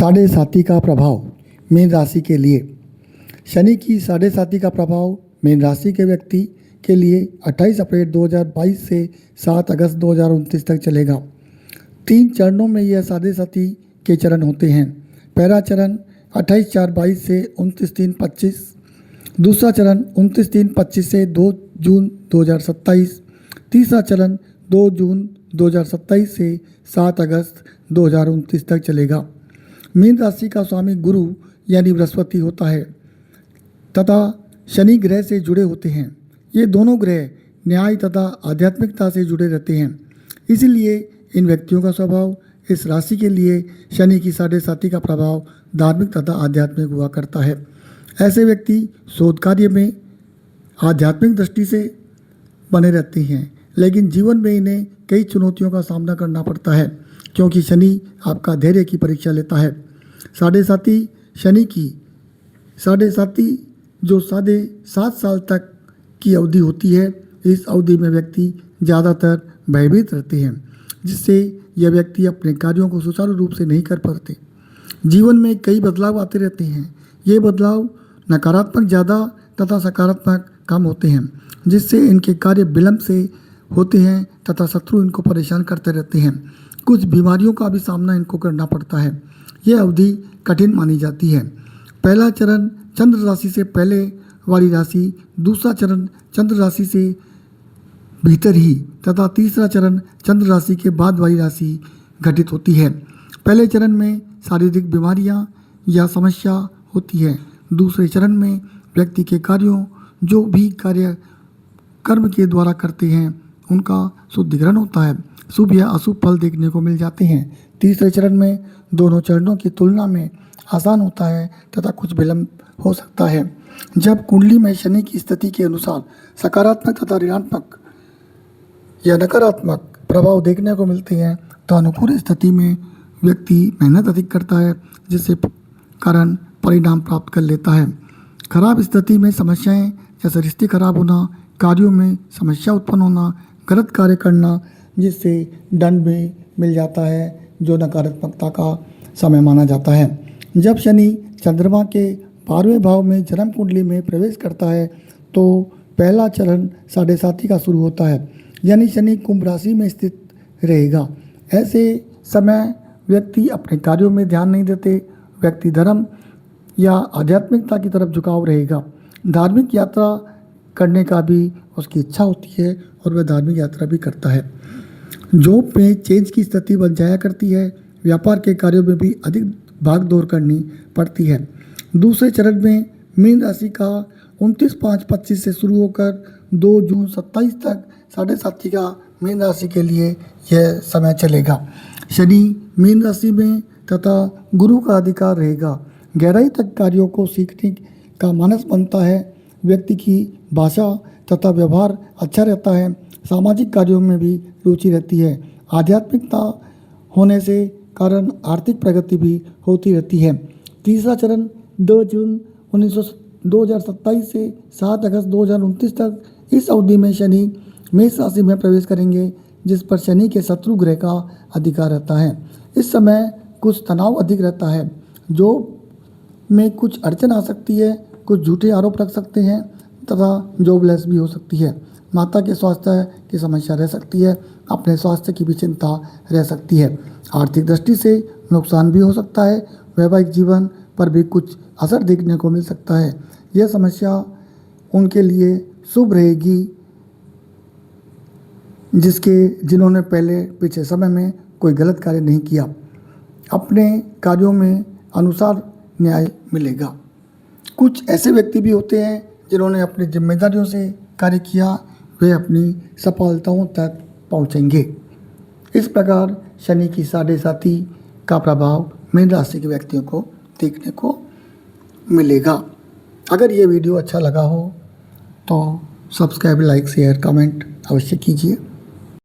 साढ़े साथी का प्रभाव मीन राशि के लिए। शनि की साढ़े साथी का प्रभाव मीन राशि के व्यक्ति के लिए 28 अप्रैल 2022 से 7 अगस्त 2029 तक चलेगा। 3 चरणों में यह साढ़े साथी के चरण होते हैं। पहला चरण 28/4/22 से 29/3/25, दूसरा चरण 29/3/25 से 2 जून 2027, तीसरा चरण 2 जून 2027 से 7 अगस्त 2029 तक चलेगा। मीन राशि का स्वामी गुरु यानी बृहस्पति होता है तथा शनि ग्रह से जुड़े होते हैं। ये दोनों ग्रह न्याय तथा आध्यात्मिकता से जुड़े रहते हैं। इसीलिए इन व्यक्तियों का स्वभाव इस राशि के लिए शनि की साढ़े साथी का प्रभाव धार्मिक तथा आध्यात्मिक हुआ करता है। ऐसे व्यक्ति शोध कार्य में आध्यात्मिक दृष्टि से बने रहते हैं, लेकिन जीवन में इन्हें कई चुनौतियों का सामना करना पड़ता है, क्योंकि शनि आपका धैर्य की परीक्षा लेता है। साढ़े साथी शनि की साढ़े साथी जो 7.5 साल तक की अवधि होती है, इस अवधि में व्यक्ति ज़्यादातर भयभीत रहते हैं, जिससे यह व्यक्ति अपने कार्यों को सुचारू रूप से नहीं कर पाते। जीवन में कई बदलाव आते रहते हैं। ये बदलाव नकारात्मक ज़्यादा तथा सकारात्मक कम होते हैं, जिससे इनके कार्य विलंब से होते हैं तथा शत्रु इनको परेशान करते रहते हैं। कुछ बीमारियों का भी सामना इनको करना पड़ता है। यह अवधि कठिन मानी जाती है। पहला चरण चंद्र राशि से पहले वाली राशि, दूसरा चरण चंद्र राशि से भीतर ही तथा तीसरा चरण चंद्र राशि के बाद वाली राशि घटित होती है। पहले चरण में शारीरिक बीमारियां या समस्या होती है। दूसरे चरण में व्यक्ति के कार्यों जो भी कार्य कर्म के द्वारा करते हैं उनका शुद्धिकरण होता है। शुभ या अशुभ फल देखने को मिल जाते हैं। तीसरे चरण में दोनों चरणों की तुलना में आसान होता है तथा कुछ विलंब हो सकता है। जब कुंडली में शनि की स्थिति के अनुसार सकारात्मक तथा ऋणात्मक या नकारात्मक प्रभाव देखने को मिलते हैं, तो अनुकूल स्थिति में व्यक्ति मेहनत अधिक करता है, जिससे कारण परिणाम प्राप्त कर लेता है। खराब स्थिति में समस्याएं जैसे रिश्ते खराब होना, कार्यों में समस्या उत्पन्न होना, गलत कार्य करना, जिससे दंड भी मिल जाता है, जो नकारात्मकता का समय माना जाता है। जब शनि चंद्रमा के 12वें भाव में जन्म कुंडली में प्रवेश करता है, तो पहला चरण साढ़े साथी का शुरू होता है, यानी शनि कुंभ राशि में स्थित रहेगा। ऐसे समय व्यक्ति अपने कार्यों में ध्यान नहीं देते। व्यक्ति धर्म या आध्यात्मिकता की तरफ झुकाव रहेगा। धार्मिक यात्रा करने का भी उसकी इच्छा होती है और वह धार्मिक यात्रा भी करता है। जॉब में चेंज की स्थिति बन जाया करती है। व्यापार के कार्यों में भी अधिक भाग दौड़ करनी पड़ती है। दूसरे चरण में मीन राशि का 29/5/25 से शुरू होकर 2 जून 27 तक साढ़े साथी का मीन राशि के लिए यह समय चलेगा। शनि मीन राशि में तथा गुरु का अधिकार रहेगा। गहराई तक कार्यों को सीखने का मानस बनता है। व्यक्ति की भाषा तथा व्यवहार अच्छा रहता है। सामाजिक कार्यों में भी रुचि रहती है। आध्यात्मिकता होने से कारण आर्थिक प्रगति भी होती रहती है। तीसरा चरण 2 जून 2027 से 7 अगस्त 2029 तक, इस अवधि में शनि मेष राशि में प्रवेश करेंगे, जिस पर शनि के शत्रु ग्रह का अधिकार रहता है। इस समय कुछ तनाव अधिक रहता है। जॉब में कुछ अड़चन आ सकती है, कुछ झूठे आरोप रख सकते हैं तथा जॉबलेस भी हो सकती है। माता के स्वास्थ्य की समस्या रह सकती है। अपने स्वास्थ्य की भी चिंता रह सकती है। आर्थिक दृष्टि से नुकसान भी हो सकता है। वैवाहिक जीवन पर भी कुछ असर देखने को मिल सकता है। यह समस्या उनके लिए शुभ रहेगी जिन्होंने पहले पिछले समय में कोई गलत कार्य नहीं किया। अपने कार्यों में अनुसार न्याय मिलेगा। कुछ ऐसे व्यक्ति भी होते हैं जिन्होंने अपनी जिम्मेदारियों से कार्य किया, वे अपनी सफलताओं तक पहुंचेंगे। इस प्रकार शनि की साढ़े साथी का प्रभाव मीन राशि के व्यक्तियों को देखने को मिलेगा। अगर ये वीडियो अच्छा लगा हो तो सब्सक्राइब, लाइक, शेयर, कमेंट अवश्य कीजिए।